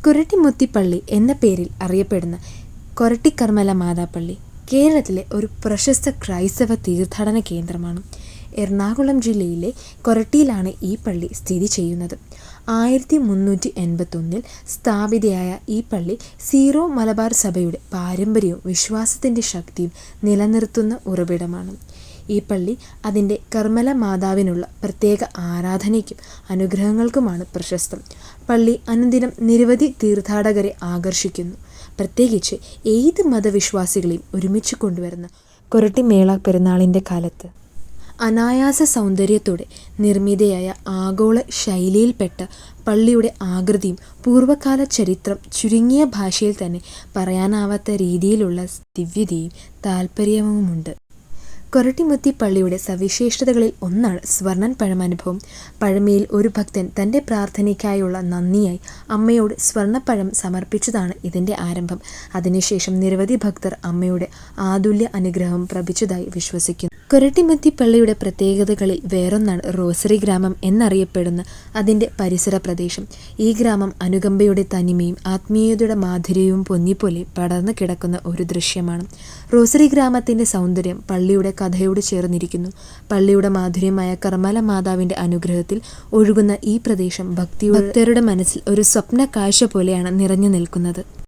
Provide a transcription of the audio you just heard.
കുരട്ടിമുത്തിപ്പള്ളി എന്ന പേരിൽ അറിയപ്പെടുന്ന കൊരട്ടിക്കർമ്മല മാതാപ്പള്ളി കേരളത്തിലെ ഒരു പ്രശസ്ത ക്രൈസ്തവ തീർത്ഥാടന കേന്ദ്രമാണ്. എറണാകുളം ജില്ലയിലെ കൊരട്ടിയിലാണ് ഈ പള്ളി സ്ഥിതി ചെയ്യുന്നത്. 1381 സ്ഥാപിതയായ ഈ പള്ളി സീറോ മലബാർ സഭയുടെ പാരമ്പര്യവും വിശ്വാസത്തിൻ്റെ ശക്തിയും നിലനിർത്തുന്ന ഉറവിടമാണ്. ഈ പള്ളി അതിൻ്റെ കർമ്മല മാതാവിനുള്ള പ്രത്യേക ആരാധനയ്ക്കും അനുഗ്രഹങ്ങൾക്കുമാണ് പ്രശസ്തം. പള്ളി അനുദിനം നിരവധി തീർത്ഥാടകരെ ആകർഷിക്കുന്നു. പ്രത്യേകിച്ച് ഏത് മതവിശ്വാസികളെയും ഒരുമിച്ച് കൊണ്ടുവരുന്ന കൊരട്ടിമേള പെരുന്നാളിൻ്റെ കാലത്ത് അനായാസ സൗന്ദര്യത്തോടെ നിർമ്മിതയായ ആഗോള ശൈലിയിൽപ്പെട്ട പള്ളിയുടെ ആകൃതിയും പൂർവ്വകാല ചരിത്രം ചുരുങ്ങിയ ഭാഷയിൽ തന്നെ പറയാനാവാത്ത രീതിയിലുള്ള ദിവ്യതയും താൽപ്പര്യവുമുണ്ട്. കൊരട്ടിമുത്തിപ്പള്ളിയുടെ സവിശേഷതകളിൽ ഒന്നാണ് സ്വർണ്ണൻ പഴമനുഭവം. പഴമയിൽ ഒരു ഭക്തൻ തൻ്റെ പ്രാർത്ഥനയ്ക്കായുള്ള നന്ദിയായി അമ്മയോട് സ്വർണ്ണപ്പഴം സമർപ്പിച്ചതാണ് ഇതിൻ്റെ ആരംഭം. അതിനുശേഷം നിരവധി ഭക്തർ അമ്മയുടെ ആതുല്യ അനുഗ്രഹം പ്രാപിച്ചതായി വിശ്വസിക്കുന്നു. കൊരട്ടിമുത്തിപ്പള്ളിയുടെ പ്രത്യേകതകളിൽ വേറൊന്നാണ് റോസറി ഗ്രാമം എന്നറിയപ്പെടുന്ന അതിൻ്റെ പരിസര പ്രദേശം. ഈ ഗ്രാമം അനുകമ്പയുടെ തനിമയും ആത്മീയതയുടെ മാധുര്യവും പൊന്നിപ്പോലെ പടർന്നു കിടക്കുന്ന ഒരു ദൃശ്യമാണ്. റോസറി ഗ്രാമത്തിൻ്റെ സൗന്ദര്യം പള്ളിയുടെ കഥയോട് ചേർന്നിരിക്കുന്നു. പള്ളിയുടെ മാധുര്യമായ കർമ്മല മാതാവിൻ്റെ അനുഗ്രഹത്തിൽ ഒഴുകുന്ന ഈ പ്രദേശം ഭക്തരുടെ മനസ്സിൽ ഒരു സ്വപ്ന കാഴ്ച പോലെയാണ് നിറഞ്ഞു നിൽക്കുന്നത്.